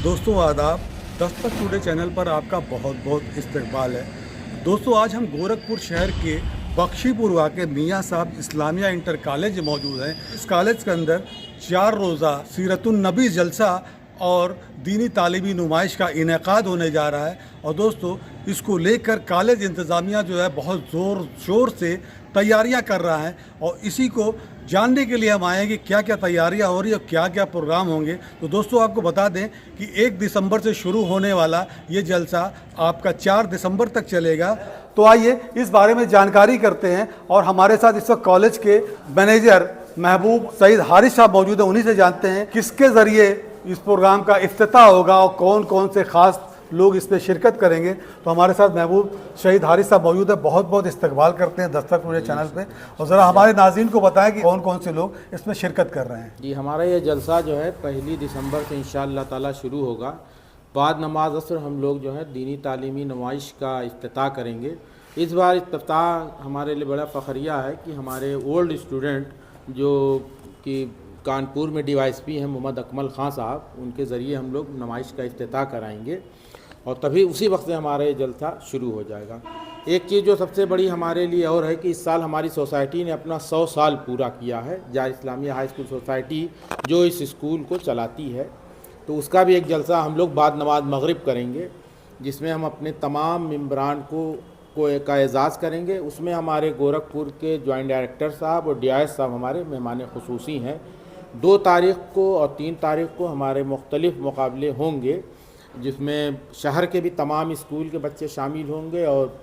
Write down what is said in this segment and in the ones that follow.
दोस्तों आदाब। Dastak today channel पर आपका बहुत बहुत इस्तकबाल है। दोस्तों आज हम गोरखपुर शहर के बख्शीपुर वाक़े मियाँ साहब इस्लामिया इंटर कॉलेज मौजूद हैं। इस कॉलेज के अंदर 4 रोज़ा सीरतुन नबी जलसा और दीनी तालीमी नुमाइश का इनेकाद होने जा रहा है। और दोस्तों इसको लेकर कॉलेज इंतज़ामिया जो है बहुत ज़ोर शोर से तैयारियां कर रहा है और इसी को जानने के लिए हम आए हैं कि क्या क्या तैयारियां हो रही है और क्या क्या प्रोग्राम होंगे। तो दोस्तों आपको बता दें कि 1 दिसंबर से शुरू होने वाला ये जलसा आपका 4 दिसंबर तक चलेगा। तो आइए इस बारे में जानकारी करते हैं और हमारे साथ इस वक्त कॉलेज के मैनेजर महबूब सईद हारिस साहब मौजूद हैं। उन्हीं से जानते हैं किसके ज़रिए इस प्रोग्राम का इफ्तिताह होगा और कौन कौन से ख़ास लोग इसमें शिरकत करेंगे। तो हमारे साथ महबूब शहीद हारिस साहब मौजूद है। बहुत बहुत इस्तकबाल करते हैं दस्तक टुडे चैनल पे। और ज़रा हमारे नाज़रीन को बताएं कि कौन कौन से लोग इसमें शिरकत कर रहे हैं। जी, हमारा ये जलसा जो है 1 दिसंबर से इंशाअल्लाह ताला शुरू होगा। बाद नमाज असर हम लोग जो है दीनी तालीमी नुमाइश का इफ्तिताह करेंगे। इस बार इफ्तिताह हमारे लिए बड़ा फ़खरिया है कि हमारे ओल्ड स्टूडेंट जो कि कानपुर में DYSP हैं मोहम्मद अकमल ख़ान साहब, उनके ज़रिए हम लोग नुमाइश का इफ्तिताह कराएंगे और तभी उसी वक्त से हमारा ये जलसा शुरू हो जाएगा। एक चीज़ जो सबसे बड़ी हमारे लिए और है कि इस साल हमारी सोसाइटी ने अपना 100 साल पूरा किया है। जाह इस्लामिया हाई स्कूल सोसाइटी जो इस स्कूल को चलाती है, तो उसका भी एक जलसा हम लोग बाद नमाज मगरिब करेंगे, जिसमें हम अपने तमाम मेम्बरान को का एजाज़ करेंगे। उसमें हमारे गोरखपुर के जॉइंट डायरेक्टर साहब और DIS साहब हमारे मेहमान खुसूसी हैं। 2 तारीख़ को और 3 तारीख़ को हमारे मुख्तलिफ़ मुकाबले होंगे, जिसमें शहर के भी तमाम स्कूल के बच्चे शामिल होंगे और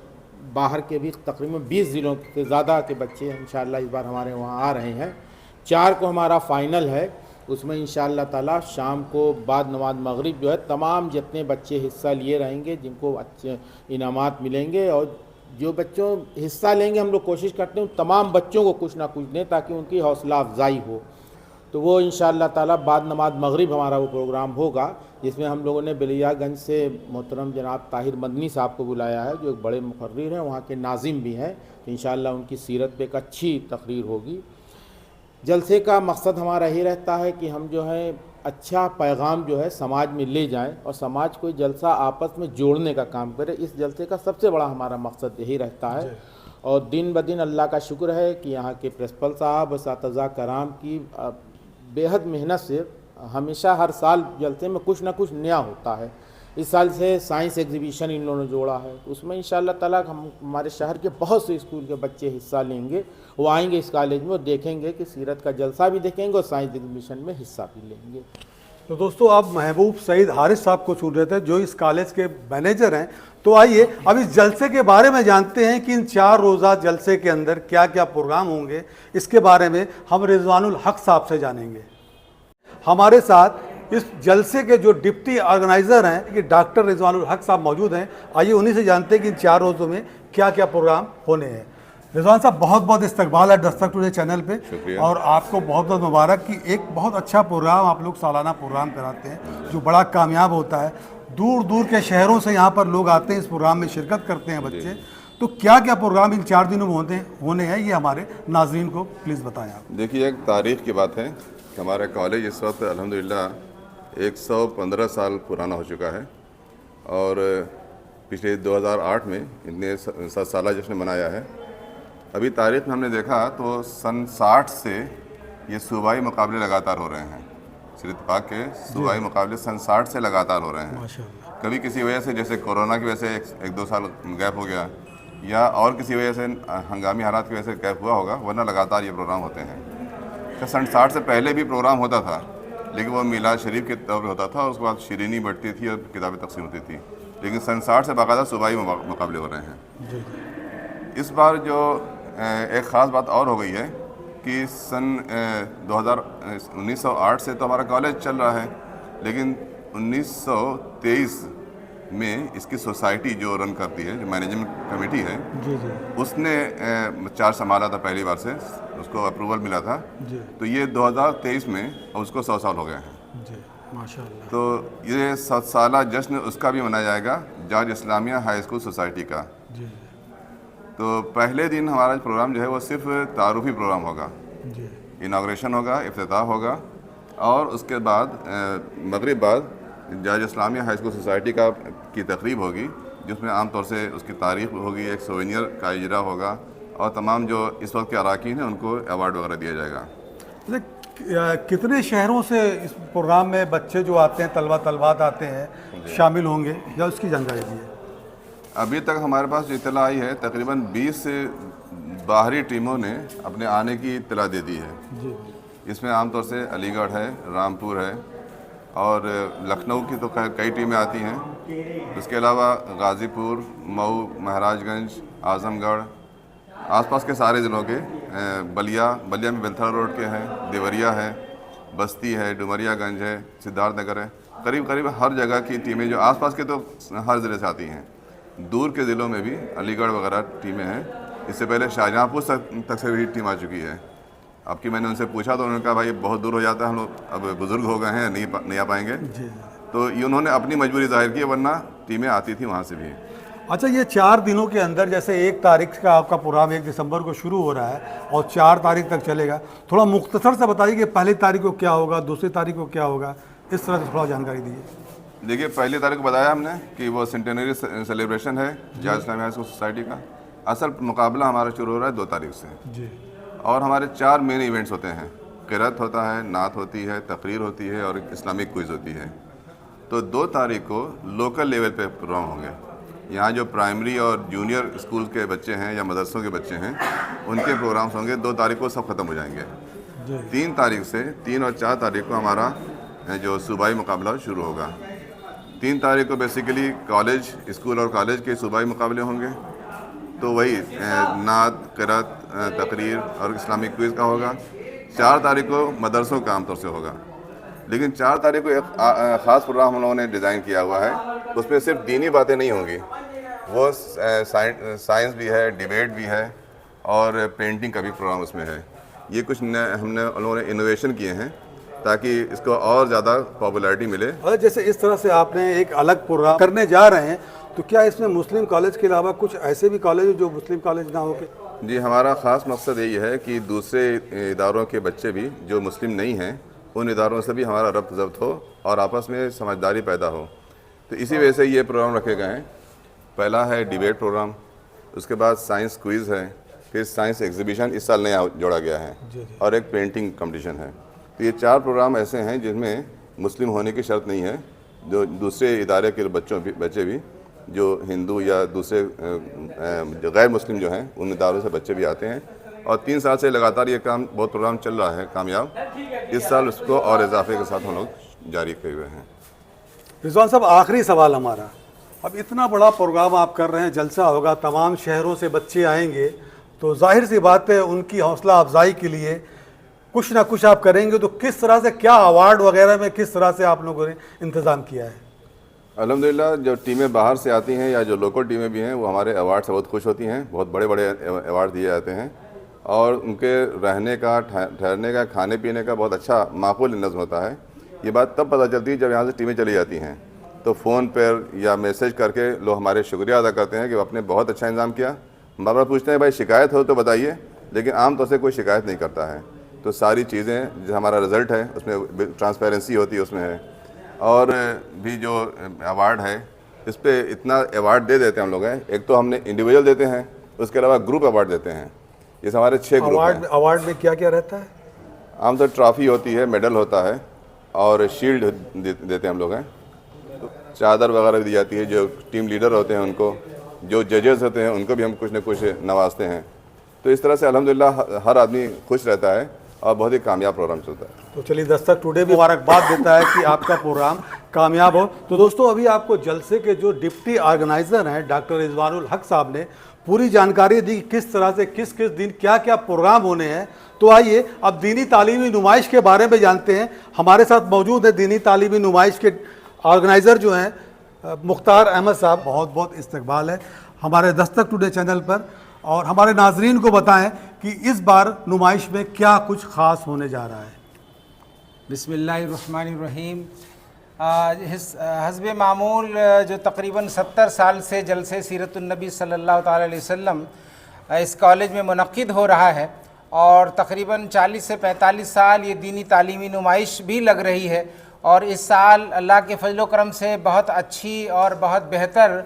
बाहर के भी तकरीबन 20 ज़िलों से ज़्यादा के बच्चे इंशाअल्लाह इस बार हमारे वहाँ आ रहे हैं। 4 को हमारा फ़ाइनल है, उसमें इंशाअल्लाह ताला शाम को बाद नमाज मगरिब जो है तमाम जितने बच्चे हिस्सा लिए रहेंगे जिनको अच्छे इनामात मिलेंगे, और जो बच्चों हिस्सा लेंगे हम लोग कोशिश करते हैं तमाम बच्चों को कुछ ना कुछ दें ताकि उनकी हौसला अफजाई हो। तो वो इंशाअल्लाह ताला बाद नमाज मगरिब हमारा वो प्रोग्राम होगा, जिसमें हम लोगों ने बलियागंज से मोहतरम जनाब ताहिर मदनी साहब को बुलाया है, जो एक बड़े मुकर्रिर हैं, वहाँ के नाजिम भी हैं। तो इंशाअल्लाह उनकी सीरत पे एक अच्छी तकरीर होगी। जलसे का मकसद हमारा यही रहता है कि हम जो है अच्छा पैगाम जो है समाज में ले जाएं और समाज को जलसा आपस में जोड़ने का काम करें। इस जलसे का सबसे बड़ा हमारा मकसद यही रहता है। और दिन ब दिन अल्लाह का शुक्र है कि यहाँ के प्रिंसिपल साहब और सातज़ा कराम की बेहद मेहनत से हमेशा हर साल जलसे में कुछ ना कुछ नया होता है। इस साल से साइंस एग्जीबिशन इन लोगों ने जोड़ा है, उसमें इंशाअल्लाह ताला हम हमारे शहर के बहुत से स्कूल के बच्चे हिस्सा लेंगे। वो आएंगे इस कॉलेज में और देखेंगे कि सीरत का जलसा भी देखेंगे और साइंस एग्जीबिशन में हिस्सा भी लेंगे। तो दोस्तों आप महबूब सईद हारिस साहब को सुन रहे थे जो इस कॉलेज के मैनेजर हैं। तो आइए अब इस जलसे के बारे में जानते हैं कि इन 4 रोज़ा जलसे के अंदर क्या क्या प्रोग्राम होंगे। इसके बारे में हम रिजवानुल हक साहब से जानेंगे। हमारे साथ इस जलसे के जो डिप्टी ऑर्गेनाइज़र हैं कि डॉक्टर रिजवानुल हक साहब मौजूद हैं। आइए उन्हीं से जानते हैं कि इन 4 रोज़ों में क्या क्या प्रोग्राम होने हैं। रिजवान साहब बहुत बहुत इस्तकबाल है दस्तक टुडे चैनल पे और आपको बहुत बहुत मुबारक कि एक बहुत अच्छा प्रोग्राम आप लोग सालाना प्रोग्राम कराते हैं जो बड़ा कामयाब होता है। दूर दूर के शहरों से यहाँ पर लोग आते हैं, इस प्रोग्राम में शिरकत करते हैं बच्चे। तो क्या क्या प्रोग्राम इन 4 दिनों में होने हैं ये हमारे नाजरीन को प्लीज़ बताएं आप। देखिए, एक तारीख़ की बात है कि हमारा कॉलेज इस वक्त अल्हम्दुलिल्लाह 115 साल पुराना हो चुका है और पिछले 2008 में इतने 7 साल जश्न मनाया है। अभी तारीख़ में हमने देखा तो सन 60 से ये सूबाई मुकाबले लगातार हो रहे हैं। सीरत पाक के सूबाई मुकाबले सन 60 से लगातार हो रहे हैं। कभी किसी वजह से जैसे कोरोना की वजह से 1-2 साल गैप हो गया या और किसी वजह से हंगामी हालात की वजह से गैप हुआ होगा, वरना लगातार ये प्रोग्राम होते हैं। तो सन 60 से पहले भी प्रोग्राम होता था, लेकिन वो मिलाद शरीफ के तौर पर होता था और उसके बाद शीरीनी बढ़ती थी और किताबें तकसीम होती थी। लेकिन सन 60 से बाकायदा सूबाई मुकाबले हो रहे हैं। इस बार जो एक ख़ास बात और हो गई है कि सन 1908 से तो हमारा कॉलेज चल रहा है, लेकिन 1923 में इसकी सोसाइटी जो रन करती है, जो मैनेजमेंट कमेटी है, उसने 4 संभाला था पहली बार से, उसको अप्रूवल मिला था। तो ये 2023 में उसको 100 साल हो गए हैं। माशाअल्लाह। तो ये 7 साला जश्न उसका भी मनाया जाएगा जाज इस्लामिया हाई स्कूल सोसाइटी का। तो पहले दिन हमारा प्रोग्राम जो है वो सिर्फ तारुफी प्रोग्राम होगा, इनाग्रेशन होगा, इफ्तिताह होगा और उसके बाद मगरिब बाद जाज इस्लामिया हाई स्कूल सोसाइटी की तकरीब होगी, जिसमें आमतौर से उसकी तारीख होगी, एक सोवेनियर का इजरा होगा और तमाम जो इस वक्त के अरकान हैं उनको अवार्ड वगैरह दिया जाएगा। कितने शहरों से इस प्रोग्राम में बच्चे जो आते हैं, तलबात आते हैं, शामिल होंगे या उसकी जानकारी दी है? अभी तक हमारे पास जो इतला आई है, तकरीबन 20 से बाहरी टीमों ने अपने आने की इतला दे दी है जी। इसमें आमतौर से अलीगढ़ है, रामपुर है और लखनऊ की तो कई टीमें आती हैं। उसके अलावा गाज़ीपुर, मऊ, महाराजगंज, आज़मगढ़, आसपास के सारे ज़िलों के, बलिया में बेलथरा रोड के हैं, देवरिया है, बस्ती है, डुमरियागंज है, सिद्धार्थनगर है, करीब हर जगह की टीमें, जो आसपास के तो हर ज़िले से आती हैं। दूर के ज़िलों में भी अलीगढ़ वगैरह टीमें हैं। इससे पहले शाहजहाँपुर तक से भी टीम आ चुकी है। अब कि मैंने उनसे पूछा तो उन्होंने कहा भाई बहुत दूर हो जाता है, हम लोग अब बुज़ुर्ग हो गए हैं, नहीं आ पाएंगे। तो ये उन्होंने अपनी मजबूरी जाहिर की, वरना टीमें आती थी वहाँ से भी। अच्छा, ये 4 दिनों के अंदर, जैसे 1 तारीख का आपका प्रोग्राम 1 दिसंबर को शुरू हो रहा है और 4 तारीख तक चलेगा, थोड़ा मुख्तसर से बताइए कि पहली तारीख को क्या होगा, दूसरी तारीख को क्या होगा, इस तरह से थोड़ा जानकारी दीजिए। देखिए, पहली तारीख को बताया हमने कि वो सेंटेनरी सेलिब्रेशन है जाज इस्लामिया हाई स्कूल सोसाइटी का। असल मुकाबला हमारा शुरू हो रहा है 2 तारीख से जी। और हमारे 4 मेन इवेंट्स होते हैं। क़िरात होता है, नात होती है, तकरीर होती है और इस्लामिक क्विज़ होती है। तो 2 तारीख को लोकल लेवल पे प्रोग्राम होंगे। यहाँ जो प्राइमरी और जूनियर स्कूल के बच्चे हैं या मदरसों के बच्चे हैं, उनके प्रोग्राम्स होंगे। 2 तारीख को सब ख़त्म हो जाएंगे। 3 तारीख से 3 और 4 तारीख को हमारा जो सूबाई मुकाबला शुरू होगा। 3 तारीख को बेसिकली कॉलेज, स्कूल और कॉलेज के सूबाई मुकाबले होंगे। तो वही नात, क़िरात, तकरीर और इस्लामिक क्विज़ का होगा। 4 तारीख को मदरसों का आमतौर से होगा। लेकिन 4 तारीख को एक ख़ास प्रोग्राम हम लोगों ने डिज़ाइन किया हुआ है। उसमें सिर्फ दीनी बातें नहीं होंगी, वो साइंस भी है, डिबेट भी है और पेंटिंग का भी प्रोग्राम उसमें है। ये कुछ हमने उन लोगों ने इनोवेशन किए हैं ताकि इसको और ज़्यादा पॉपुलैरिटी मिले। और जैसे इस तरह से आपने एक अलग प्रोग्राम करने जा रहे हैं, तो क्या इसमें मुस्लिम कॉलेज के अलावा कुछ ऐसे भी कॉलेज जो मुस्लिम कॉलेज ना हो के? जी, हमारा ख़ास मकसद यही है कि दूसरे इदारों के बच्चे भी जो मुस्लिम नहीं हैं, उन इदारों से भी हमारा रब्त ज़ब्त हो और आपस में समझदारी पैदा हो। तो इसी वजह से ये प्रोग्राम रखे गए हैं। पहला है डिबेट प्रोग्राम, उसके बाद साइंस क्विज़ है, फिर साइंस एग्जीबिशन इस साल नया जोड़ा गया है और एक पेंटिंग कंपटीशन है। तो ये 4 प्रोग्राम ऐसे हैं जिनमें मुस्लिम होने की शर्त नहीं है। जो दूसरे इदारे के बच्चे भी जो हिंदू या दूसरे जो गैर मुस्लिम जो हैं, उन इदारों से बच्चे भी आते हैं। और 3 साल से लगातार ये काम, बहुत प्रोग्राम चल रहा है कामयाब। इस साल उसको और इजाफे के साथ हम लोग जारी किए हुए हैं। रिजवान साहब, आखिरी सवाल हमारा, अब इतना बड़ा प्रोग्राम आप कर रहे हैं, जलसा होगा, तमाम शहरों से बच्चे आएंगे, तो जाहिर सी बात है उनकी हौसला अफजाई के लिए कुछ ना कुछ आप करेंगे। तो किस तरह से, क्या अवार्ड वगैरह में किस तरह से आप लोगों ने इंतज़ाम किया है? अल्हम्दुलिल्लाह, जो टीमें बाहर से आती हैं या जो लोकल टीमें भी हैं, वो हमारे अवार्ड से बहुत खुश होती हैं। बहुत बड़े बड़े अवार्ड दिए जाते हैं और उनके रहने का, ठहरने का, खाने पीने का बहुत अच्छा माकूल नज़्म होता है। ये बात तब पता चलती है जब यहाँ से टीमें चली जाती हैं, तो फ़ोन पर या मैसेज करके लोग हमारे शुक्रिया अदा करते हैं कि आपने बहुत अच्छा इंतज़ाम किया। बार बार पूछते हैं भाई शिकायत हो तो बताइए, लेकिन आम तौर से कोई शिकायत नहीं करता है। तो सारी चीज़ें जो हमारा रिज़ल्ट है उसमें ट्रांसपेरेंसी होती है, उसमें है। और भी जो अवार्ड है, इस पर इतना अवार्ड दे देते हैं हम लोग हैं। एक तो हमने इंडिविजुअल देते हैं, उसके अलावा ग्रुप अवार्ड देते हैं। ये हमारे 6 ग्रुप हैं। अवार्ड में क्या क्या रहता है? आमतौर ट्रॉफी होती है, मेडल होता है और शील्ड देते हैं हम लोग हैं। तो चादर वगैरह भी दी जाती है। जो टीम लीडर होते हैं उनको, जो जजेस होते हैं उनको भी हम कुछ न कुछ नवाजते हैं। तो इस तरह से अल्हम्दुलिल्लाह हर आदमी खुश रहता है और बहुत ही कामयाब प्रोग्राम चलता है। तो चलिए, दस्तक टुडे भी मुबारकबाद देता है कि आपका प्रोग्राम कामयाब हो। तो दोस्तों, अभी आपको जलसे के जो डिप्टी ऑर्गेनाइज़र हैं डॉक्टर रिजवानुल हक साहब ने पूरी जानकारी दी किस तरह से किस किस दिन क्या क्या प्रोग्राम होने हैं। तो आइए अब दीनी तालीमी नुमाइश के बारे में जानते हैं। हमारे साथ मौजूद है दीनी तालीमी नुमाइश के ऑर्गेनाइज़र जो हैं मुख्तार अहमद साहब। बहुत बहुत इस्तकबाल है हमारे दस्तक टुडे चैनल पर। और हमारे नाजरीन को बताएं कि इस बार नुमाइश में क्या कुछ ख़ास होने जा रहा है। बिस्मिल्लाहिर्रहमानिर्रहीम। हस्बे मामूल जो तकरीबन 70 साल से जलसे सीरतुन्नबी सल्लल्लाहु ताला अलैहि वसल्लम इस कॉलेज में मुनक्किद हो रहा है और तकरीबन 40 से 45 साल ये दीनी तालीमी नुमाइश भी लग रही है। और इस साल अल्लाह के फजल करम से बहुत अच्छी और बहुत बेहतर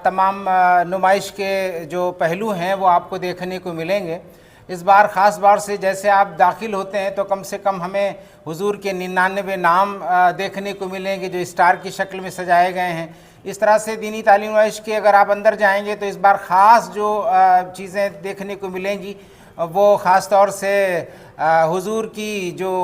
तमाम नुमाइश के जो पहलू हैं वो आपको देखने को मिलेंगे। इस बार ख़ास बार से जैसे आप दाखिल होते हैं तो कम से कम हमें हुजूर के 99 नाम देखने को मिलेंगे जो स्टार की शक्ल में सजाए गए हैं। इस तरह से दीनी तालीम नुमाइश के अगर आप अंदर जाएंगे तो इस बार ख़ास जो चीज़ें देखने को मिलेंगी वो ख़ास तौर से हुजूर की जो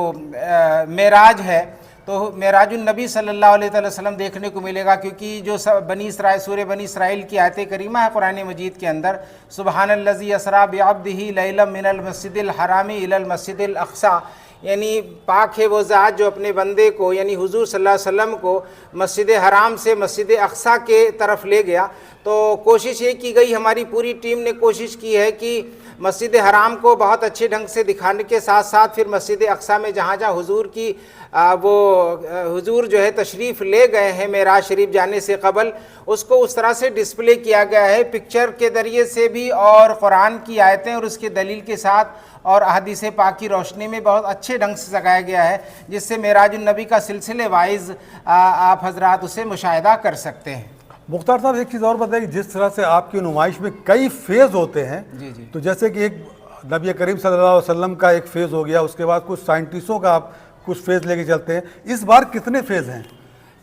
मेराज है तो मेराजुन नबी सल्लल्लाहु अलैहि वसल्लम देखने को मिलेगा, क्योंकि जो बनी इसराइल सूरह बनी इसराइल की आयत करीमा है कुरान मजीद के अंदर, सुबहानल्लज़ी असरा बिअब्दिही लैलम मिनल मस्जिदिल हरामी इलल मस्जिदिल अक़सा, यानी पाक है वो ज़ात जो अपने बंदे को यानी हुजूर सल्लल्लाहु अलैहि वसल्लम को मस्जिद हराम से मस्जिद अक़सा के तरफ ले गया। तो कोशिश ये की गई, हमारी पूरी टीम ने कोशिश की है कि मस्जिद हराम को बहुत अच्छे ढंग से दिखाने के साथ साथ फिर मस्जिद अक़सा में जहाँ जहाँ हुजूर की हुजूर जो है तशरीफ़ ले गए हैं मेराज शरीफ जाने से कबल, उसको उस तरह से डिस्प्ले किया गया है पिक्चर के ज़रिए से भी और कुरान की आयतें और उसके दलील के साथ और अहदीस पाक की रोशनी में बहुत अच्छे ढंग से सजाया गया है, जिससे मेराजुन नबी का सिलसिले वाइज आप हजरात उसे मुशाहिदा कर सकते हैं। मुख्तार साहब एक चीज़ और बताइए, जिस तरह से आपकी नुमाइश में कई फेज़ होते हैं, जी जी, तो जैसे कि एक नबी करीम सल्लल्लाहु अलैहि वसल्लम का एक फ़ेज़ हो गया, उसके बाद कुछ साइंटिस्टों का आप कुछ फेज़ लेके चलते हैं, इस बार कितने फेज़ हैं?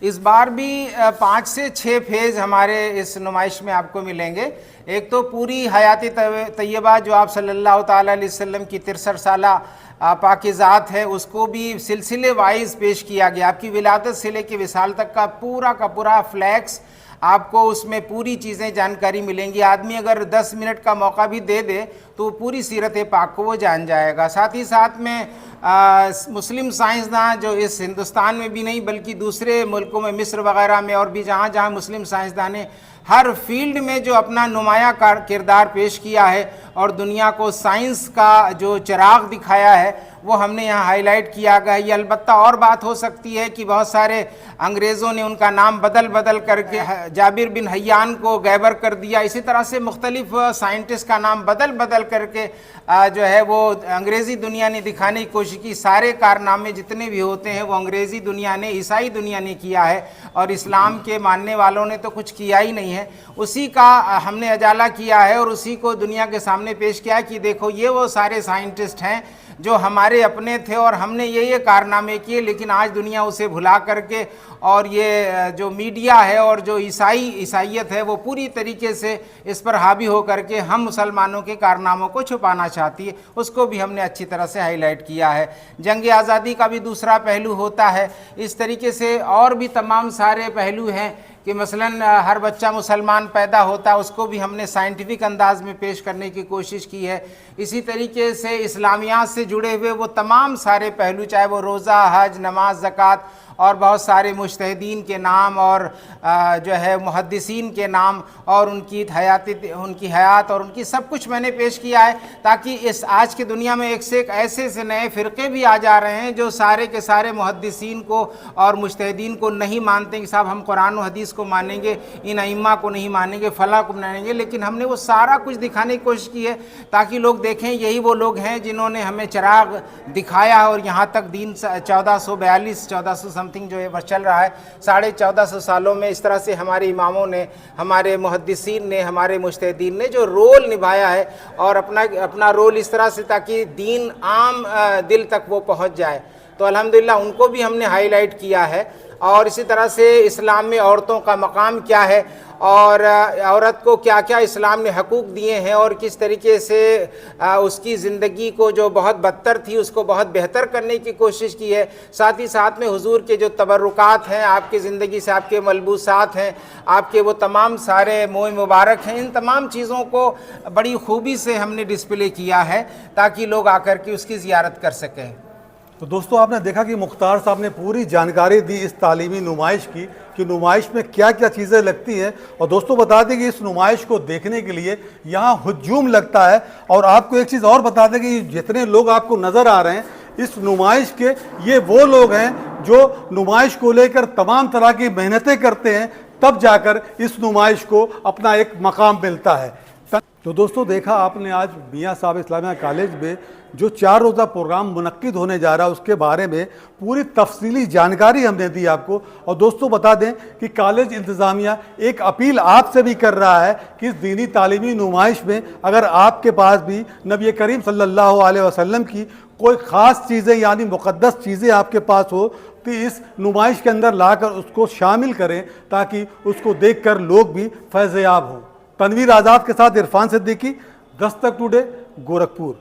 इस बार भी 5 से 6 फेज़ हमारे इस नुमाइश में आपको मिलेंगे। एक तो पूरी हयात तैयबा जो आप सल्लल्लाहु ताला अलैहि वसल्लम की 63 साला पाकिज़ात है उसको भी सिलसिले वाइज पेश किया गया। आपकी विलादत से लेकर विसाल तक का पूरा फ्लैक्स आपको उसमें पूरी चीज़ें जानकारी मिलेंगी। आदमी अगर 10 मिनट का मौका भी दे दे तो पूरी सीरत पाक को वो जान जाएगा। साथ ही साथ में मुस्लिम साइंसदान जो इस हिंदुस्तान में भी नहीं बल्कि दूसरे मुल्कों में मिस्र वगैरह में और भी जहाँ जहाँ मुस्लिम साइंसदान ने हर फील्ड में जो अपना नुमाया किरदार पेश किया है और दुनिया को साइंस का जो चिराग दिखाया है वो हमने यहाँ हाईलाइट किया गया है। ये अलबत्ता और बात हो सकती है कि बहुत सारे अंग्रेज़ों ने उनका नाम बदल करके जाबिर बिन हय्यान को गैबर कर दिया। इसी तरह से मुख्तलिफ साइंटिस्ट का नाम बदल करके जो है वो अंग्रेज़ी दुनिया ने दिखाने की कोशिश की। सारे कारनामे जितने भी होते हैं वो अंग्रेज़ी दुनिया ने, ईसाई दुनिया ने किया है और इस्लाम के मानने वालों ने तो कुछ किया ही नहीं है। उसी का हमने अजाला किया है और उसी को दुनिया के सामने पेश किया है कि देखो ये वो सारे साइंटिस्ट हैं जो हमारे अपने थे और हमने ये कारनामे किए, लेकिन आज दुनिया उसे भुला करके और ये जो मीडिया है और जो ईसाइयत है वो पूरी तरीके से इस पर हावी हो करके हम मुसलमानों के कारनामों को छुपाना चाहती है। उसको भी हमने अच्छी तरह से हाईलाइट किया है। जंग आज़ादी का भी दूसरा पहलू होता है। इस तरीके से और भी तमाम सारे पहलू हैं कि मसलन हर बच्चा मुसलमान पैदा होता है, उसको भी हमने साइंटिफिक अंदाज में पेश करने की कोशिश की है। इसी तरीके से इस्लामियात से जुड़े हुए वो तमाम सारे पहलू, चाहे वो रोज़ा, हज, नमाज, ज़कात और बहुत सारे मुज्तहिदीन के नाम और जो है मुहद्दिसीन के नाम और उनकी हयात और उनकी सब कुछ मैंने पेश किया है, ताकि इस आज की दुनिया में एक से एक ऐसे नए फ़िरक़े भी आ जा रहे हैं जो सारे के सारे मुहद्दिसीन को और मुज्तहिदीन को नहीं मानते कि साहब हम कुरान और हदीस को मानेंगे, इन अइम्मा को नहीं मानेंगे, फ़लाँ को मानेंगे। लेकिन हमने वो सारा कुछ दिखाने की कोशिश की है ताकि लोग देखें यही वो लोग हैं जिन्होंने हमें चिराग दिखाया और यहाँ तक दीन 1442 समथिंग जो है बस चल रहा है। 1450 सालों में इस तरह से हमारे इमामों ने, हमारे मुहद्दिसीन ने, हमारे मुज्तहिदीन ने जो रोल निभाया है और अपना रोल इस तरह से ताकि दीन आम दिल तक वो पहुँच जाए, तो अल्हम्दुलिल्लाह उनको भी हमने हाईलाइट किया है। और इसी तरह से इस्लाम में औरतों का मकाम क्या है और औरत को क्या क्या इस्लाम ने हकूक़ दिए हैं और किस तरीके से उसकी ज़िंदगी को जो बहुत बदतर थी उसको बहुत बेहतर करने की कोशिश की है। साथ ही साथ में हुजूर के जो तबरुकात हैं आपकी ज़िंदगी से, आपके मलबूसात हैं, आपके वो तमाम सारे मोह मुबारक हैं, इन तमाम चीज़ों को बड़ी खूबी से हमने डिस्प्ले किया है ताकि लोग आकर के उसकी ज़ियारत कर सकें। तो दोस्तों आपने देखा कि मुख्तार साहब ने पूरी जानकारी दी इस तालीमी नुमाइश की कि नुमाइश में क्या क्या चीज़ें लगती हैं। और दोस्तों बता दें कि इस नुमाइश को देखने के लिए यहाँ हुजूम लगता है। और आपको एक चीज़ और बता दें कि जितने लोग आपको नज़र आ रहे हैं इस नुमाइश के, ये वो लोग हैं जो नुमाइश को लेकर तमाम तरह की मेहनतें करते हैं, तब जाकर इस नुमाइश को अपना एक मकाम मिलता है। तो दोस्तों देखा आपने आज मियाँ साहब इस्लामिया कॉलेज में जो 4 रोज़ा प्रोग्राम मुनक्किद होने जा रहा है उसके बारे में पूरी तफसीली जानकारी हमने दी आपको। और दोस्तों बता दें कि कॉलेज इंतज़ामिया एक अपील आपसे भी कर रहा है कि इस दीनी तालीमी नुमाइश में अगर आपके पास भी नबी करीम सल्लल्लाहु अलैहि वसल्लम की कोई ख़ास चीज़ें यानी मुक़द्दस चीज़ें आपके पास हो तो इस नुमाइश के अंदर लाकर उसको शामिल करें ताकि उसको देखकर लोग भी फैज़याब हों। तनवीर आज़ाद के साथ इरफान सिद्दीकी, दस्तक टुडे, गोरखपुर।